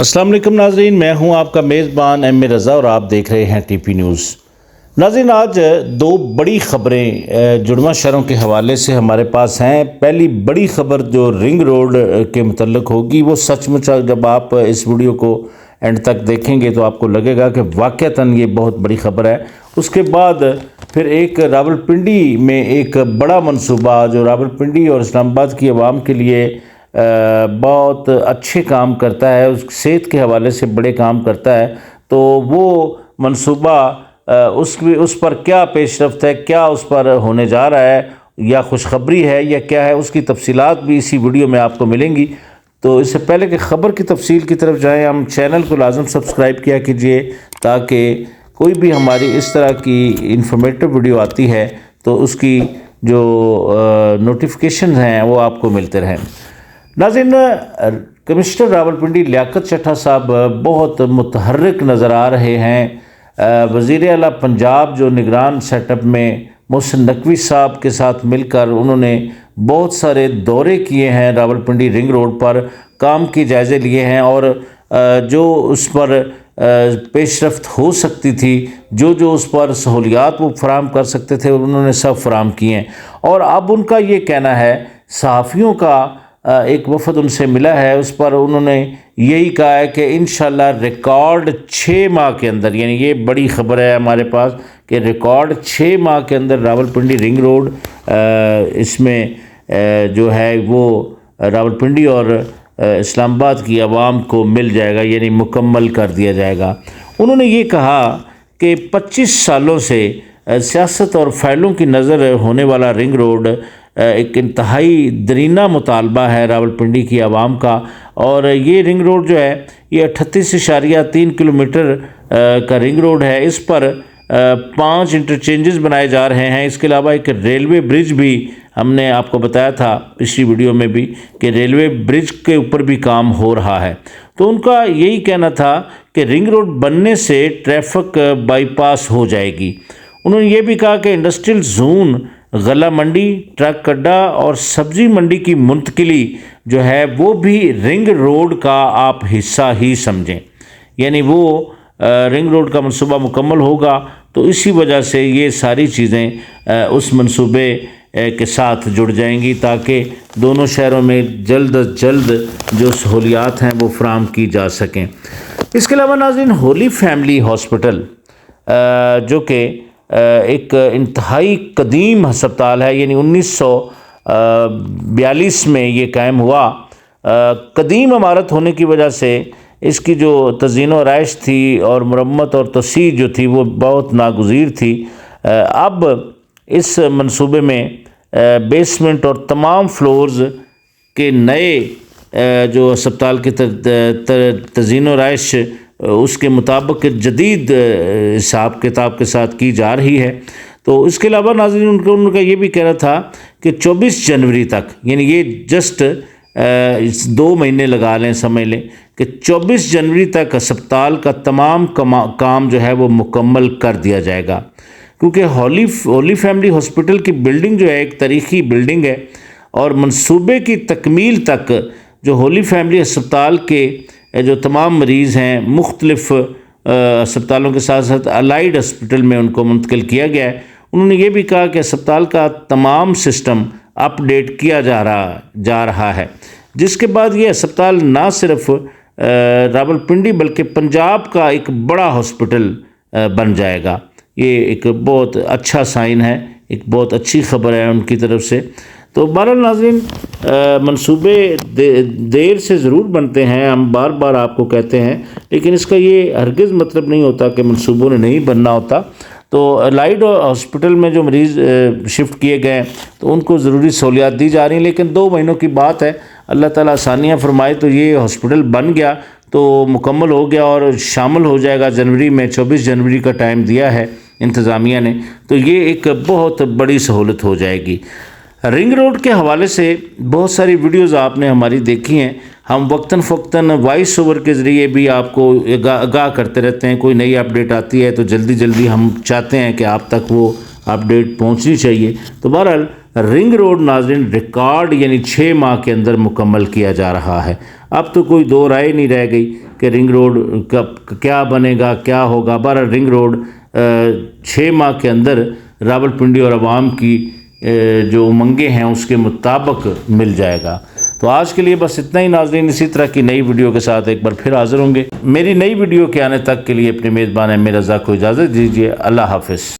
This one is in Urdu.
السلام علیکم ناظرین، میں ہوں آپ کا میزبان ایم اے رضا اور آپ دیکھ رہے ہیں ٹی پی نیوز۔ ناظرین، آج دو بڑی خبریں جڑواں شہروں کے حوالے سے ہمارے پاس ہیں۔ پہلی بڑی خبر جو رنگ روڈ کے متعلق ہوگی، وہ سچ مچ جب آپ اس ویڈیو کو اینڈ تک دیکھیں گے تو آپ کو لگے گا کہ واقعتاً یہ بہت بڑی خبر ہے۔ اس کے بعد پھر ایک راولپنڈی میں ایک بڑا منصوبہ جو راولپنڈی اور اسلام آباد کی عوام کے لیے بہت اچھے کام کرتا ہے، اس صحت کے حوالے سے بڑے کام کرتا ہے، تو وہ منصوبہ اس پر کیا پیش رفت ہے، کیا اس پر ہونے جا رہا ہے، یا خوشخبری ہے یا کیا ہے، اس کی تفصیلات بھی اسی ویڈیو میں آپ کو ملیں گی۔ تو اس سے پہلے کہ خبر کی تفصیل کی طرف جائیں، ہم چینل کو لازم سبسکرائب کیا کیجئے تاکہ کوئی بھی ہماری اس طرح کی انفارمیٹو ویڈیو آتی ہے تو اس کی جو نوٹیفیکیشنز ہیں وہ آپ کو ملتے رہیں۔ ناظرین، کمشنر راولپنڈی لیاقت چٹھا صاحب بہت متحرک نظر آ رہے ہیں۔ وزیر اعلیٰ پنجاب جو نگران سیٹ اپ میں محسن نقوی صاحب کے ساتھ مل کر انہوں نے بہت سارے دورے کیے ہیں، راولپنڈی رنگ روڈ پر کام کے جائزے لیے ہیں، اور جو اس پر پیش رفت ہو سکتی تھی، جو اس پر سہولیات وہ فراہم کر سکتے تھے، انہوں نے سب فراہم کیے ہیں۔ اور اب ان کا یہ کہنا ہے، صحافیوں کا ایک وفد ان سے ملا ہے، اس پر انہوں نے یہی کہا ہے کہ انشاءاللہ ریکارڈ 6 ماہ کے اندر، یعنی یہ بڑی خبر ہے ہمارے پاس کہ ریکارڈ 6 ماہ کے اندر راولپنڈی رنگ روڈ اس میں جو ہے وہ راولپنڈی اور اسلام آباد کی عوام کو مل جائے گا، یعنی مکمل کر دیا جائے گا۔ انہوں نے یہ کہا کہ 25 سالوں سے سیاست اور فائلوں کی نظر ہونے والا رنگ روڈ ایک انتہائی درینہ مطالبہ ہے راولپنڈی کی عوام کا، اور یہ رنگ روڈ جو ہے یہ 38.3 کلومیٹر کا رنگ روڈ ہے۔ اس پر 5 انٹرچینجز بنائے جا رہے ہیں۔ اس کے علاوہ ایک ریلوے برج بھی ہم نے آپ کو بتایا تھا پچھلی ویڈیو میں بھی کہ ریلوے برج کے اوپر بھی کام ہو رہا ہے۔ تو ان کا یہی کہنا تھا کہ رنگ روڈ بننے سے ٹریفک بائی پاس ہو جائے گی۔ انہوں نے یہ بھی کہا کہ انڈسٹریل زون، غلہ منڈی، ٹرک اڈا اور سبزی منڈی کی منتقلی جو ہے وہ بھی رنگ روڈ کا آپ حصہ ہی سمجھیں، یعنی وہ رنگ روڈ کا منصوبہ مکمل ہوگا تو اسی وجہ سے یہ ساری چیزیں اس منصوبے کے ساتھ جڑ جائیں گی تاکہ دونوں شہروں میں جلد از جلد جو سہولیات ہیں وہ فراہم کی جا سکیں۔ اس کے علاوہ ناظرین، ہولی فیملی ہاسپٹل جو کہ ایک انتہائی قدیم ہسپتال ہے، یعنی 1942 میں یہ قائم ہوا۔ قدیم عمارت ہونے کی وجہ سے اس کی جو تزئین و آرائش تھی اور مرمت اور توسیع جو تھی وہ بہت ناگزیر تھی۔ اب اس منصوبے میں بیسمنٹ اور تمام فلورز کے نئے جو ہسپتال کے تزئین و آرائش اس کے مطابق جدید حساب کتاب کے ساتھ کی جا رہی ہے۔ تو اس کے علاوہ ناظرین، ان کا یہ بھی کہنا تھا کہ 24 جنوری تک، یعنی یہ جسٹ 2 مہینے لگا لیں، سمجھ لیں کہ 24 جنوری تک ہسپتال کا تمام کام جو ہے وہ مکمل کر دیا جائے گا، کیونکہ ہولی فیملی ہاسپٹل کی بلڈنگ جو ہے ایک تاریخی بلڈنگ ہے، اور منصوبے کی تکمیل تک جو ہولی فیملی ہسپتال کے جو تمام مریض ہیں مختلف ہسپتالوں کے ساتھ ساتھ الائیڈ ہسپتال میں ان کو منتقل کیا گیا ہے۔ انہوں نے یہ بھی کہا کہ ہسپتال کا تمام سسٹم اپ ڈیٹ کیا جا رہا ہے، جس کے بعد یہ ہسپتال نہ صرف راولپنڈی بلکہ پنجاب کا ایک بڑا ہاسپٹل بن جائے گا۔ یہ ایک بہت اچھا سائن ہے، ایک بہت اچھی خبر ہے ان کی طرف سے۔ تو بہرحال ناظرین، منصوبے دیر سے ضرور بنتے ہیں، ہم بار بار آپ کو کہتے ہیں، لیکن اس کا یہ ہرگز مطلب نہیں ہوتا کہ منصوبوں نے نہیں بننا ہوتا۔ تو الائیڈ ہاسپٹل میں جو مریض شفٹ کیے گئے ہیں تو ان کو ضروری سہولیات دی جا رہی ہیں، لیکن 2 مہینوں کی بات ہے، اللہ تعالیٰ آسانیاں فرمائے تو یہ ہاسپٹل بن گیا تو مکمل ہو گیا اور شامل ہو جائے گا جنوری میں۔ 24 جنوری کا ٹائم دیا ہے انتظامیہ نے، تو یہ ایک بہت بڑی سہولت ہو جائے گی۔ رنگ روڈ کے حوالے سے بہت ساری ویڈیوز آپ نے ہماری دیکھی ہیں، ہم وقتاً فوقتاً وائس اوور کے ذریعے بھی آپ کو آگاہ کرتے رہتے ہیں، کوئی نئی اپڈیٹ آتی ہے تو جلدی ہم چاہتے ہیں کہ آپ تک وہ اپڈیٹ پہنچنی چاہیے۔ تو بہرحال رنگ روڈ ناظرین ریکارڈ یعنی 6 ماہ کے اندر مکمل کیا جا رہا ہے۔ اب تو کوئی دو رائے نہیں رہ گئی کہ رنگ روڈ کا کیا بنے گا، کیا ہوگا۔ بہرحال رنگ روڈ 6 ماہ کے اندر راولپنڈی اور عوام کی جو امنگیں ہیں اس کے مطابق مل جائے گا۔ تو آج کے لیے بس اتنا ہی ناظرین، اسی طرح کی نئی ویڈیو کے ساتھ ایک بار پھر حاضر ہوں گے۔ میری نئی ویڈیو کے آنے تک کے لیے اپنے میزبان ایم اے رضا کو اجازت دیجیے۔ اللہ حافظ۔